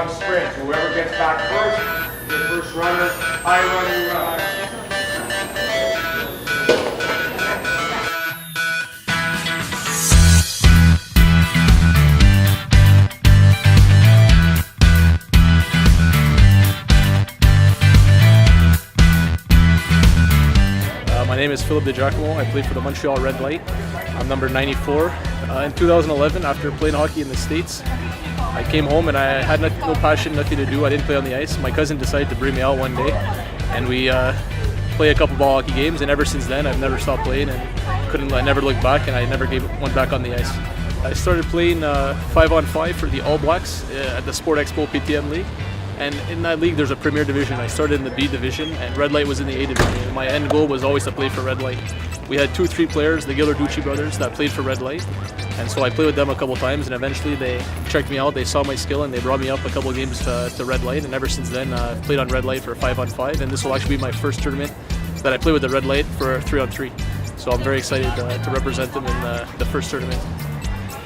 5-on sprint. Whoever gets back first, the first runner, high running run. My name is Philip DiGiacomo. I play for the Montreal Red Light. I'm number 94. In 2011, after playing hockey in the States, I came home and I had no passion, nothing to do. I didn't play on the ice. My cousin decided to bring me out one day, and we play a couple ball hockey games. And ever since then, I've never stopped playing, and I never looked back, and I never went back on the ice. I started playing 5-on-5 for the All Blacks at the Sport Expo PTM League. And in that league, there's a premier division. I started in the B division, and Red Light was in the A division. And my end goal was always to play for Red Light. We had 2 or 3 players, the Ghilarducci brothers, that played for Red Light. And so I played with them a couple times, and eventually they checked me out. They saw my skill, and they brought me up a couple of games to Red Light. And ever since then, I've played on Red Light for 5-on-5. And this will actually be my first tournament that I play with the Red Light for 3-on-3. So I'm very excited to represent them in the first tournament.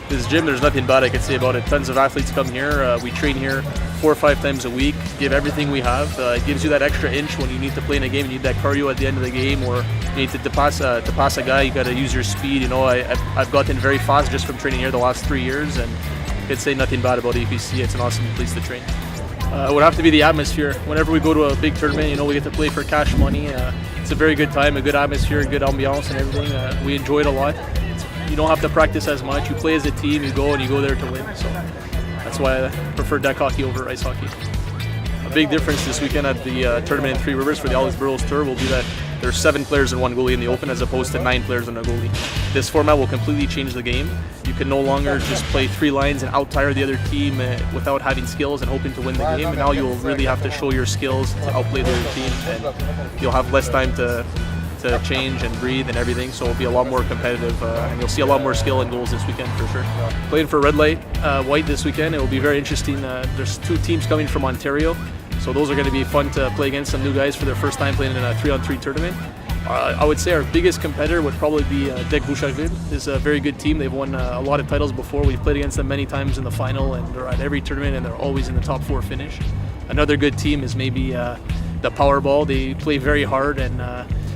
This gym, there's nothing bad I could say about it. Tons of athletes come here. We train here 4 or 5 times a week, give everything we have. It gives you that extra inch when you need to play in a game. You need that cardio at the end of the game, or you need to pass a guy, you got to use your speed. You know, I've gotten very fast just from training here the last 3 years, and I could say nothing bad about APC. It's an awesome place to train. It would have to be the atmosphere. Whenever we go to a big tournament, you know, we get to play for cash money. It's a very good time, a good atmosphere, good ambiance and everything. We enjoy it a lot. You don't have to practice as much. You play as a team, you go there to win. So that's why I prefer deck hockey over ice hockey. A big difference this weekend at the tournament in Three Rivers for the Alex Burrows Tour will be that there's 7 players and 1 goalie in the open as opposed to 9 players and a goalie. This format will completely change the game. You can no longer just play 3 lines and out-tire the other team without having skills and hoping to win the game. And now you'll really have to show your skills to outplay the other team, and you'll have less time to change and breathe and everything, so it'll be a lot more competitive, and you'll see a lot more skill and goals this weekend for sure. Playing for Red Light White this weekend, it will be very interesting. There's 2 teams coming from Ontario, so those are going to be fun to play against some new guys for their first time playing in a 3-on-3 tournament. I would say our biggest competitor would probably be Dec Boucherville. It's a very good team. They've won a lot of titles before. We've played against them many times in the final, and they're at every tournament, and they're always in the top 4 finish. Another good team is maybe the Powerball. They play very hard, and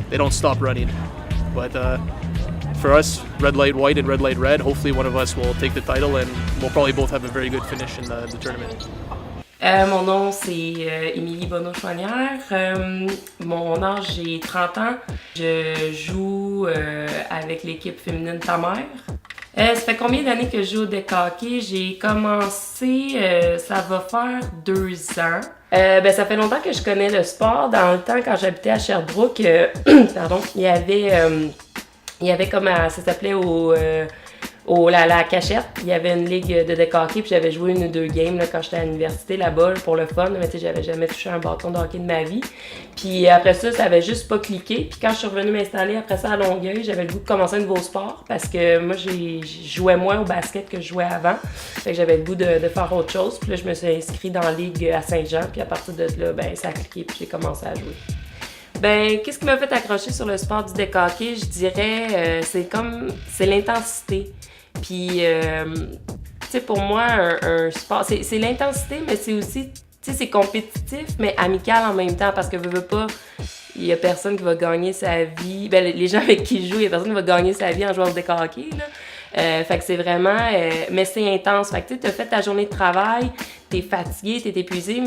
they don't stop running. But for us, Red Light White and Red Light Red, hopefully one of us will take the title, and we'll probably both have a very good finish in the tournament. Mon nom, c'est Émilie Bonneau-Chouanière. Mon âge, j'ai 30 ans. Je joue avec l'équipe féminine Ta Mère. Ça fait combien d'années que je joue au deck hockey? J'ai commencé, ça va faire 2 ans. Ça fait longtemps que je connais le sport. Dans le temps, quand j'habitais à Sherbrooke, pardon, il y avait comme ça s'appelait la cachette. Il y avait une ligue de deck hockey, puis j'avais joué 1 ou 2 games là, quand j'étais à l'université là-bas pour le fun. Mais tu sais, j'avais jamais touché un bâton de hockey de ma vie. Puis après ça avait juste pas cliqué. Puis quand je suis revenue m'installer après ça à Longueuil, j'avais le goût de commencer un nouveau sport parce que moi, je jouais moins au basket que je jouais avant. Fait que j'avais le goût de faire autre chose. Puis là, je me suis inscrite dans la ligue à Saint-Jean. Puis à partir de là, ça a cliqué, puis j'ai commencé à jouer. Qu'est-ce qui m'a fait accrocher sur le sport du deck hockey? Je dirais, c'est l'intensité. Puis, tu sais, pour moi, un sport, c'est l'intensité, mais c'est aussi, tu sais, c'est compétitif, mais amical en même temps, parce que veux pas, il y a personne qui va gagner sa vie. Les gens avec qui je joue, il y a personne qui va gagner sa vie en jouant au deck hockey, là. Fait que c'est vraiment, mais c'est intense. Fait que tu sais, t'as fait ta journée de travail, t'es fatigué, t'es épuisé,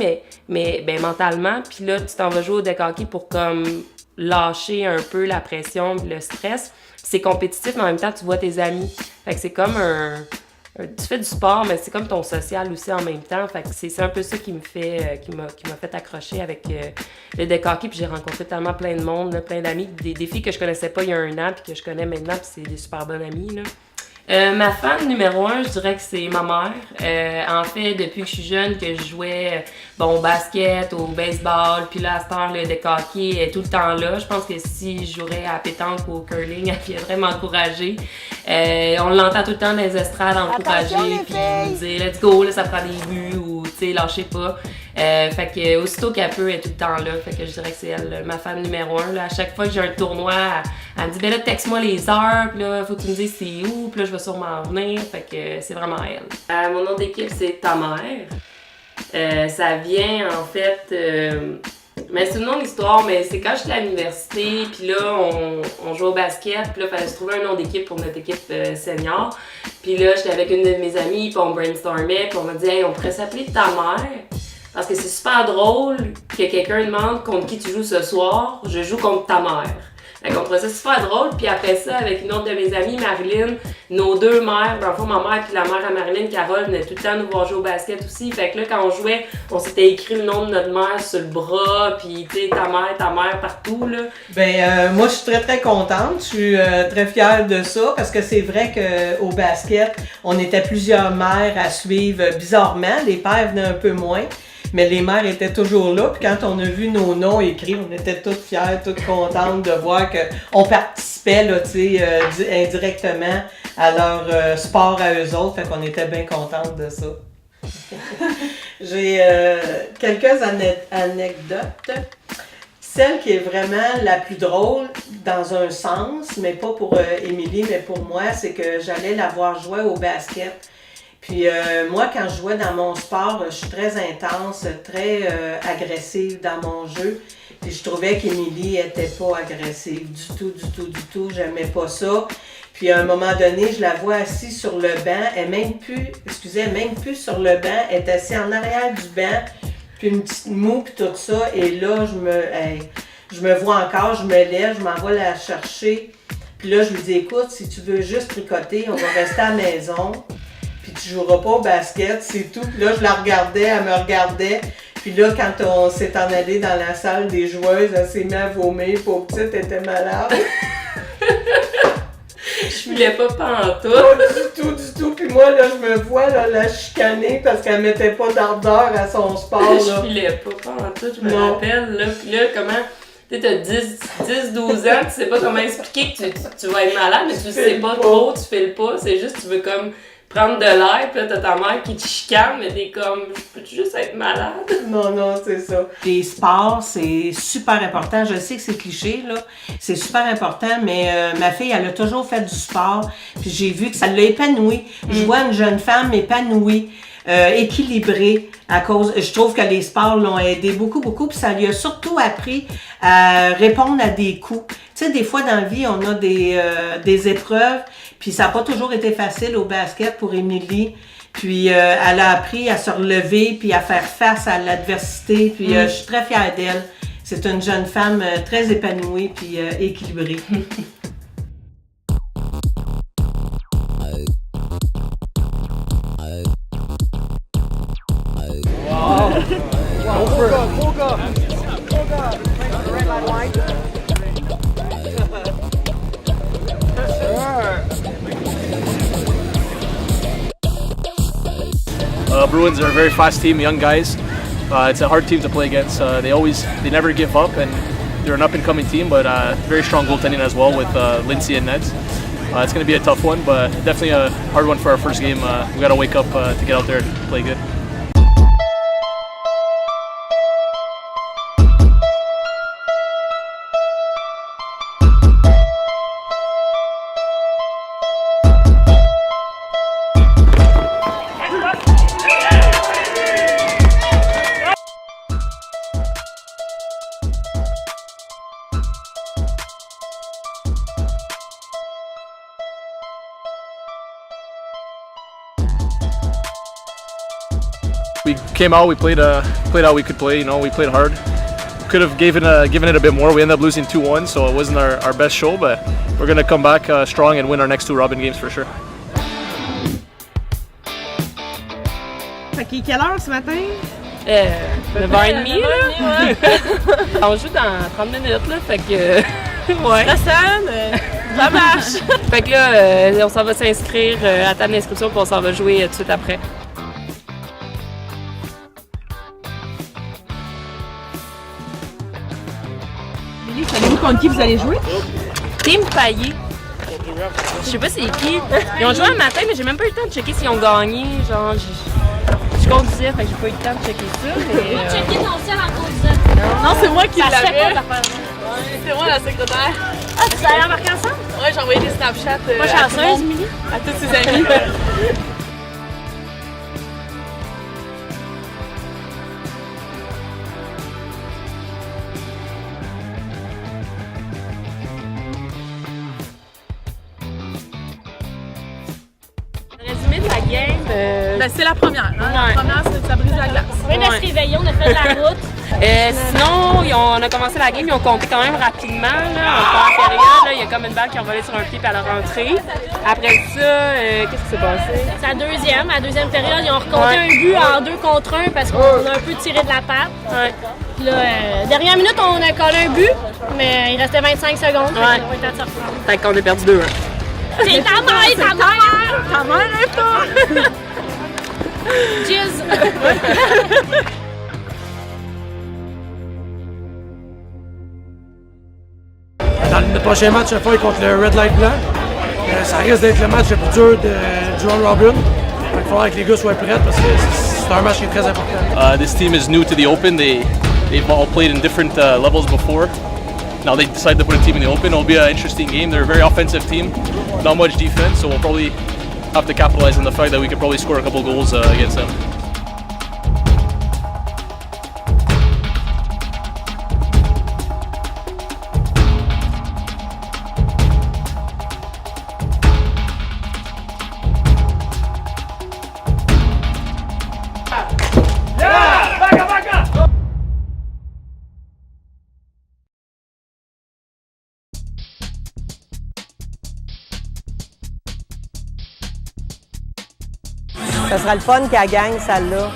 mais mentalement, puis là, tu t'en vas jouer au deck hockey pour comme lâcher un peu la pression, le stress. C'est compétitif, mais en même temps, tu vois tes amis. Fait que c'est comme tu fais du sport, mais c'est comme ton social aussi en même temps. Fait que c'est un peu ça qui m'a fait accrocher avec le deck hockey. Puis j'ai rencontré tellement plein de monde, là, plein d'amis, des filles que je connaissais pas il y a 1 an, puis que je connais maintenant, puis c'est des super bonnes amies, là. Ma fan numéro 1, je dirais que c'est ma mère. En fait, depuis que je suis jeune, que je jouais au basket, au baseball, puis là, à cette heure, le deck hockey est tout le temps là. Je pense que si je jouerais à pétanque ou au curling, elle viendrait m'encourager. On l'entend tout le temps dans les estrades, encourager, puis nous dire « let's go, là, ça prend des buts » ou « tu sais, lâchez pas ». Fait que aussitôt qu'elle peut, elle est tout le temps là. Fait que je dirais que c'est elle, ma fan numéro 1. Là. À chaque fois que j'ai un tournoi, elle me dit « ben là, texte-moi les heures, puis là, faut que tu me dises c'est où, puis là, je vais sûrement venir. » Fait que c'est vraiment elle. Mon nom d'équipe, c'est Ta Mère. Ça vient en fait, mais c'est une longue histoire, mais c'est quand j'étais à l'université, puis là on jouait au basket, puis là il fallait se trouver un nom d'équipe pour notre équipe senior. Puis là j'étais avec une de mes amies, puis on brainstormait, puis on m'a dit hey, on pourrait s'appeler ta mère. Parce que c'est super drôle que quelqu'un demande contre qui tu joues ce soir, je joue contre ta mère. Fait qu'on trouvait ça super drôle, puis après ça, avec une autre de mes amies, Marilyn, nos deux mères, dans le fond, ma mère puis la mère à Marilyn, Carole, venaient tout le temps nous voir jouer au basket aussi. Fait que là, quand on jouait, on s'était écrit le nom de notre mère sur le bras, puis tu sais, ta mère, partout, là. Moi, je suis très, très contente. Je suis très fière de ça, parce que c'est vrai qu'au basket, on était plusieurs mères à suivre bizarrement. Les pères venaient un peu moins. Mais les mères étaient toujours là, puis quand on a vu nos noms écrits, on était toutes fières, toutes contentes de voir qu'on participait là, indirectement à leur sport à eux autres, fait qu'on était bien contentes de ça. J'ai quelques anecdotes. Celle qui est vraiment la plus drôle, dans un sens, mais pas pour Émilie, mais pour moi, c'est que j'allais la voir jouer au basket. Puis moi, quand je jouais dans mon sport, je suis très intense, très agressive dans mon jeu. Puis je trouvais qu'Émilie était pas agressive du tout. J'aimais pas ça. Puis à un moment donné, je la vois assise sur le banc. Elle même plus sur le banc. Elle est assise en arrière du banc. Puis une petite moue, puis tout ça. Et là, je me vois encore, je me lève, je m'en vais la chercher. Puis là, je lui dis, écoute, si tu veux juste tricoter, on va rester à la maison. Puis tu joueras pas au basket, c'est tout. Puis là, je la regardais, elle me regardait. Puis là, quand on s'est en allé dans la salle des joueuses, elle s'est mise à vomir. Pauvre petite, elle était malade. Je filais pas pantoute. Pas du tout. Puis moi, là, je me vois là, la chicaner parce qu'elle mettait pas d'ardeur à son sport. Là. Je filais pas pantoute, je me rappelle. Là, puis là, comment... Tu sais, t'as 10-12 ans, tu sais pas comment expliquer que tu vas être malade, mais tu sais pas trop, tu files pas. C'est juste, tu veux comme... prendre de l'air, pis là t'as ta mère qui te chicane, mais t'es comme, je peux juste être malade? Non, c'est ça. Les sports, c'est super important. Je sais que c'est cliché, là. C'est super important, mais ma fille, elle a toujours fait du sport, puis j'ai vu que ça l'a épanouie. Je vois une jeune femme épanouie, équilibrée, à cause, je trouve que les sports l'ont aidé beaucoup, puis ça lui a surtout appris à répondre à des coups. Tu sais, des fois dans la vie, on a des épreuves, puis ça n'a pas toujours été facile au basket pour Émilie. Puis elle a appris à se relever, puis à faire face à l'adversité, puis je suis très fière d'elle. C'est une jeune femme très épanouie, puis équilibrée. Bruins are a very fast team, young guys. It's a hard team to play against. They never give up, and they're an up-and-coming team, but very strong goaltending as well with Lindsay and Neds. It's going to be a tough one, but definitely a hard one for our first game. We got to wake up to get out there and play good. We came out, we played how we could play, you know, we played hard. Could have given it a bit more. We ended up losing 2-1, so it wasn't our best show, but we're going to come back strong and win our next two Robin games for sure. Fait qu'il est quelle heure ce matin? 9h30 là. On joue dans 30 minutes là, fait que... ouais. La scène, ça marche! Fait que là, on s'en va s'inscrire à table d'inscription puis on s'en va jouer tout de suite après. Lily, savez-vous contre qui vous allez jouer? Team Paillé. Je sais pas c'est qui. Ils ont joué un matin, mais j'ai même pas eu le temps de checker s'ils ont gagné. Genre, je conduisais, fait que j'ai pas eu le temps de checker ça. Mais, checker ton ciel en conduisant. Non, c'est moi qui Ça se fait l'avais. pas d'affaire. C'est moi la secrétaire. Ah, vous allez embarquer ensemble? Ouais, j'ai envoyé des Snapchats Moi, à tout le chanceuse, monde, Émilie. à tous ses amis. ben c'est la première. Hein? Ouais. La première, c'est que ça brise la glace. On vient de se réveiller, on a fait de la route. Sinon, on a commencé la game, ils ont compté quand même rapidement. Là, en première période, là, il y a comme une balle qui a volé sur un pied puis elle a rentré. Après ça, qu'est-ce qui s'est passé? C'est la deuxième période, ils ont recompté un but en 2 contre 1 parce qu'on a un peu tiré de la patte. Ouais. Puis là, dernière minute, on a collé un but, mais il restait 25 secondes. Ouais. On était à sortir. Fait qu'on a perdu 2-1. C'est ta mère, ta mère! Ta mère, lève-toi! Jizz! Dans le prochain match, je vais contre le Red Light Blanc. Ça risque d'être le match le plus dur du round robin. Il va falloir que les gars soient prêts parce que c'est un match qui est très important. This team is new to the Open. They've all played in different levels before. Now they decided to put a team in the Open. It'll be an interesting game. They're a very offensive team, not much defense, so we'll probably have to capitalize on the fact that we could probably score a couple goals against them. Ça sera le fun qu'elle gagne, celle-là.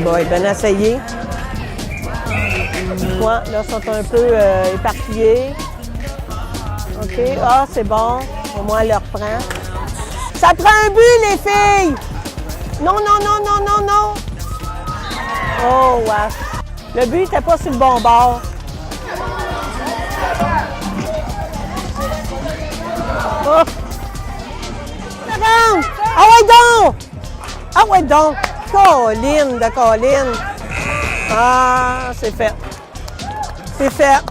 Bon, bien essayé. Ouais, là, ils sont un peu éparpillés. OK. Ah, c'est bon. Au moins, elle le reprend. Ça prend un but, les filles! Non, non, non, non, non, non! Oh, ouais. Le but n'était pas sur le bon bord. Oh! Ah ouais donc! Ah ouais donc! Colline de colline! Ah, c'est fait. C'est fait.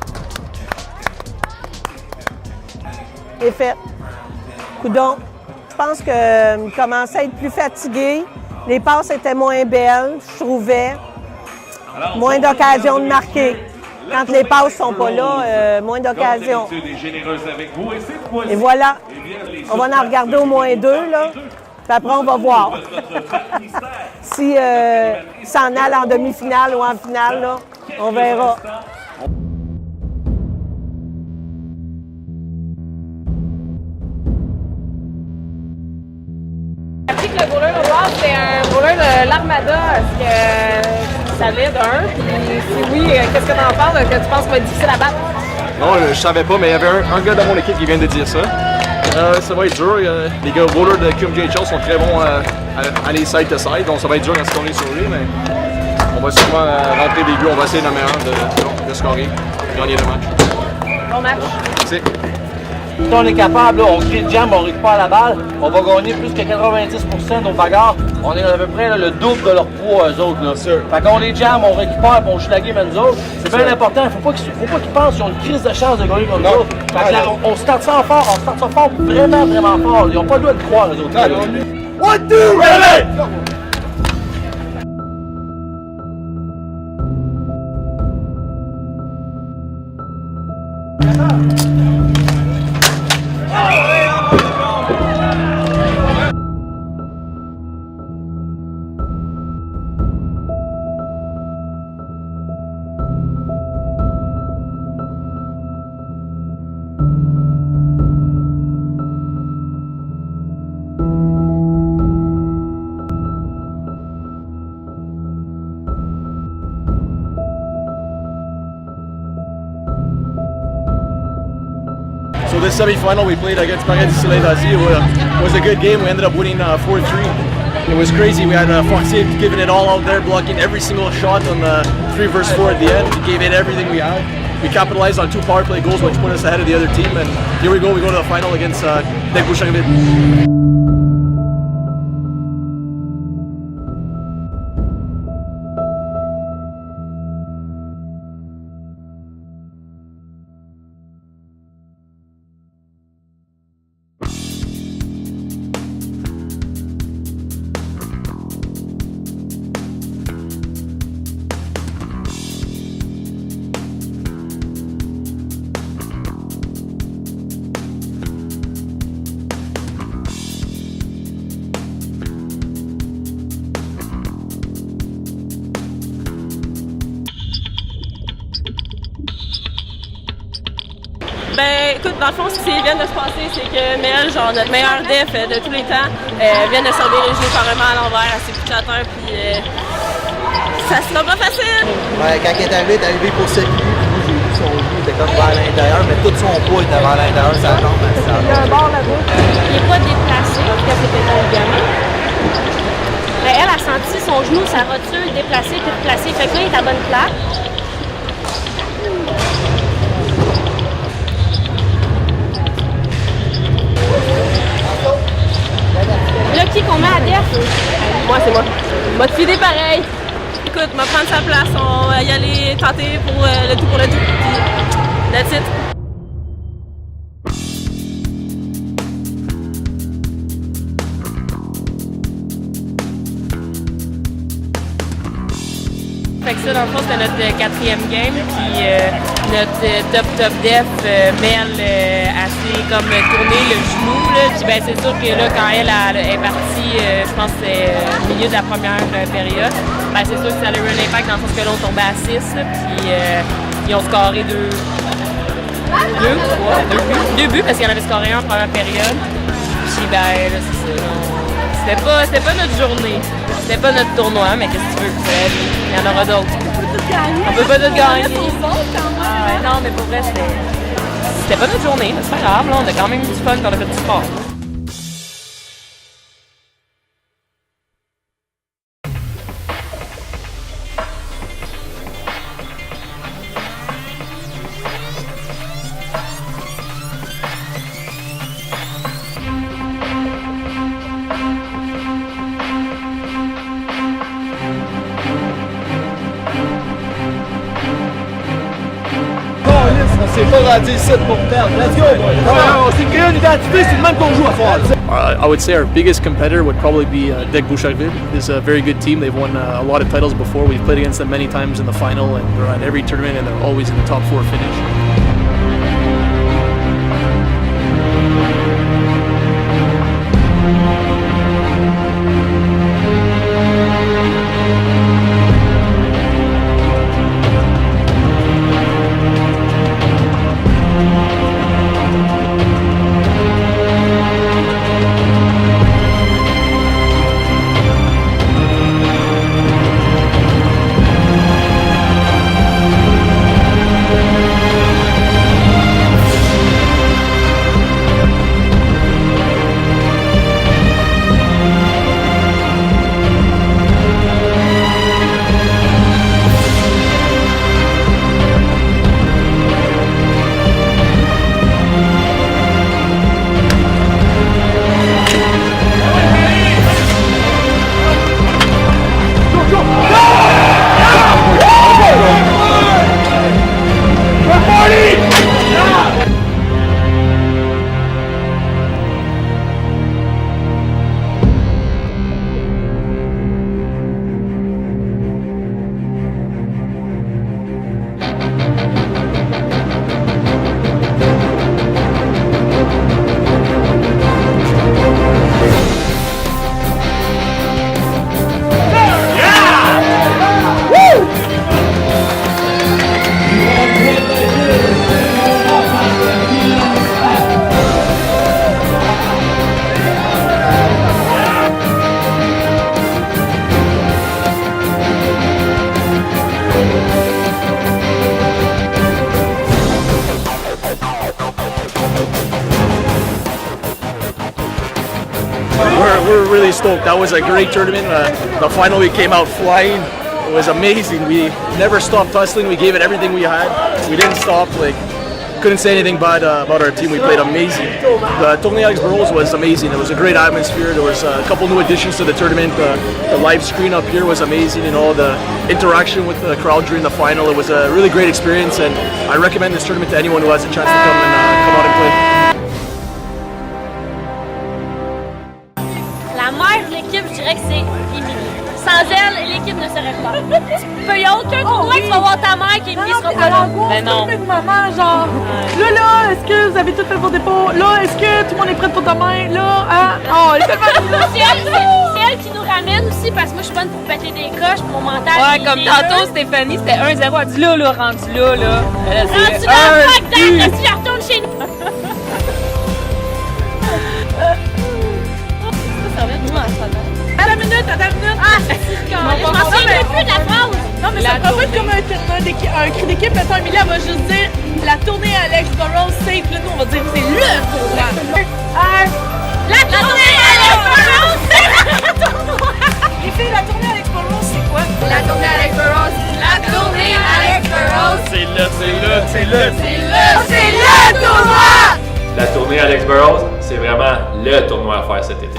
C'est fait. Coudon. Je pense qu'il commençait à être plus fatigué. Les passes étaient moins belles, je trouvais. Moins d'occasions de marquer. Quand les passes sont pas là, moins d'occasions. Et voilà. On va en regarder au moins 2, là. Puis après, on va voir. Si s'en allent en demi-finale ou en finale, là, on verra. J'ai appris que le goaler au bord, c'est un goaler de l'Armada. Est-ce que tu savais d'un? Puis si oui, qu'est-ce que t'en penses? Que tu penses qu'il va être difficile à battre? Non, je savais pas, mais il y avait un gars dans mon équipe qui vient de dire ça. Ça va être dur. Les gars bowlers de QMJHL sont très bons à aller side to side, donc ça va être dur à scorer sur lui, mais on va sûrement rentrer des buts. On va essayer la meilleure de scorer, gagner le match. Bon match. Merci. Si on est capable, là, on crée le jam, on récupère la balle, on va gagner plus que 90% de nos bagarres. On est à peu près là, le double de leur poids, eux autres. Là. Fait qu'on les jam, on récupère, puis on joue la game à nous autres. C'est bien important, il faut pas qu'ils pensent qu'ils ont une crise de chance de gagner contre nous autres. Fait que là, on start ça fort, vraiment, vraiment fort. Ils n'ont pas le droit de croire, eux autres. 1, 2, ready! So this semi-final we played against Paradis Dazi. It was a good game. We ended up winning 4-3. It was crazy. We had Foxier giving it all out there, blocking every single shot on the 3-4 at the end. We gave it everything we had. We capitalized on 2 power play goals, which put us ahead of the other team. And here we go. We go to the final against Dek Bouchangville. écoute, dans le fond, ce qui vient de se passer, c'est que Mel, genre notre meilleure def de tous les temps, vient de servir les genoux carrément à l'envers à ses coups de terre, puis ça sera pas facile. Ouais, quand il est arrivé pour s'appuyer, moi j'ai vu son genou était comme vers l'intérieur, mais tout son poids était vers l'intérieur, ça tombe. Il y a un bord là-bas. Il n'est pas déplacé, parce que c'était dans le gamin. Mais elle a senti son genou, sa rotule déplacée puis replacée. Fait que là, il est à bonne place. Là, qui qu'on met à def? Moi, c'est moi. M'a te filer pareil. Écoute, m'a prendre sa place, on va y aller tenter pour le tout, puis that's it. Fait que ça, dans le fond, c'était notre 4e game, puis notre top def, Mel, assez comme tourné le genou, là. Puis ben, c'est sûr que là, quand elle est partie, je pense que c'est au milieu de la première période, ben, c'est sûr que ça a eu un impact dans le sens que là, on tombait à 6, puis ils ont scoré 2 buts, parce qu'il y en avait scoré un en première période. Puis ben, là, c'est ça. C'était pas notre journée. C'était pas notre tournoi, mais qu'est-ce que tu veux? Il y en aura d'autres. On peut pas tout gagner. Non, mais pour vrai, c'était pas notre journée. C'est pas grave, là, on a quand même eu du fun quand on a fait du sport. On s'est pas rendu ici pour perdre. Let's go! On s'est créé une identité, c'est le même qu'on joue à faire. I would say our biggest competitor would probably be Deg Bouchardville. It's a very good team. They've won a lot of titles before. We've played against them many times in the final, and they're at every tournament, and they're always in the top 4 finish. We're really stoked. That was a great tournament. The final we came out flying. It was amazing. We never stopped hustling. We gave it everything we had. We didn't stop. Couldn't say anything bad about our team. We played amazing. The Tony Alex Burrows was amazing. It was a great atmosphere. There was a couple new additions to the tournament. The live screen up here was amazing, and all the interaction with the crowd during the final. It was a really great experience, and I recommend this tournament to anyone who has a chance to come out and play. La mère de l'équipe, je dirais que c'est Émilie. Sans elle, l'équipe ne serait pas. Il n'y a aucun tournoi qui va voir ta mère qui Émilie sera pas là. Ben non. Maman, genre, là, est-ce que vous avez tout fait vos dépôts? Là, est-ce que tout le monde est prêt pour demain? Là, hein? Oh, elle est tellement C'est elle qui nous ramène aussi parce que moi je suis bonne pour péter des coches, pour mon mental. Ouais, comme tantôt, Stéphanie, c'était 1-0. Elle dit là, rendu là. Rendu là, fuck that, si je retourne chez nous. Ça va être comme un tournoi d'équipe, un cri d'équipe. Mettons, Émilie, elle va juste dire la tournée Alex Burrows, c'est. Puis là, nous, on va dire c'est le tournoi. La tournée Alex Burrows, c'est le tournoi! Les filles, la tournée Alex Burrows, c'est quoi? La tournée Alex Burrows, la tournée Alex Burrows, C'est le tournoi! La tournée Alex Burrows, c'est vraiment le tournoi à faire cet été.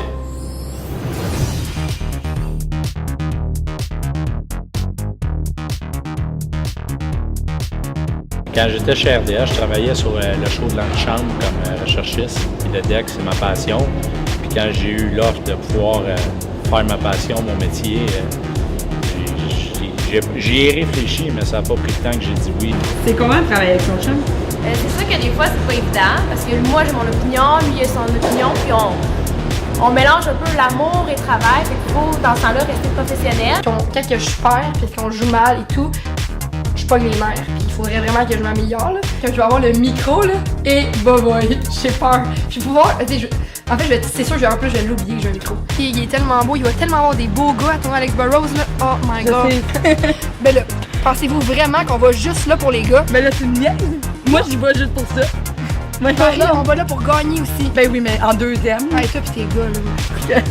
Quand j'étais chez RDS, je travaillais sur le show de l'antichambre comme recherchiste. Puis le deck, c'est ma passion. Puis quand j'ai eu l'offre de pouvoir faire ma passion, mon métier, j'y ai réfléchi, mais ça n'a pas pris le temps que j'ai dit oui. C'est comment de travailler avec son chum? C'est sûr que des fois, c'est pas évident, parce que moi, j'ai mon opinion, lui, il a son opinion, puis on mélange un peu l'amour et le travail. Fait qu'il faut, dans ce temps-là, rester professionnel. Quand je perds, puis qu'on joue mal et tout, je pogne les nerfs. Puis il faudrait vraiment que je m'améliore, là. Quand je vais avoir le micro, là, et boy, j'ai peur. Je vais pouvoir, en fait, c'est sûr, en plus, je vais l'oublier que j'ai un micro. Puis, il est tellement beau, il va tellement avoir des beaux gars à tourner Alex Burrows, là. Oh my god. Ben là, pensez-vous vraiment qu'on va juste là pour les gars? Ben là, tu me niaises. Moi, j'y vais juste pour ça. Ben là, on va là pour gagner aussi. Ben oui, mais en deuxième. Ah, et toi pis tes gars, là.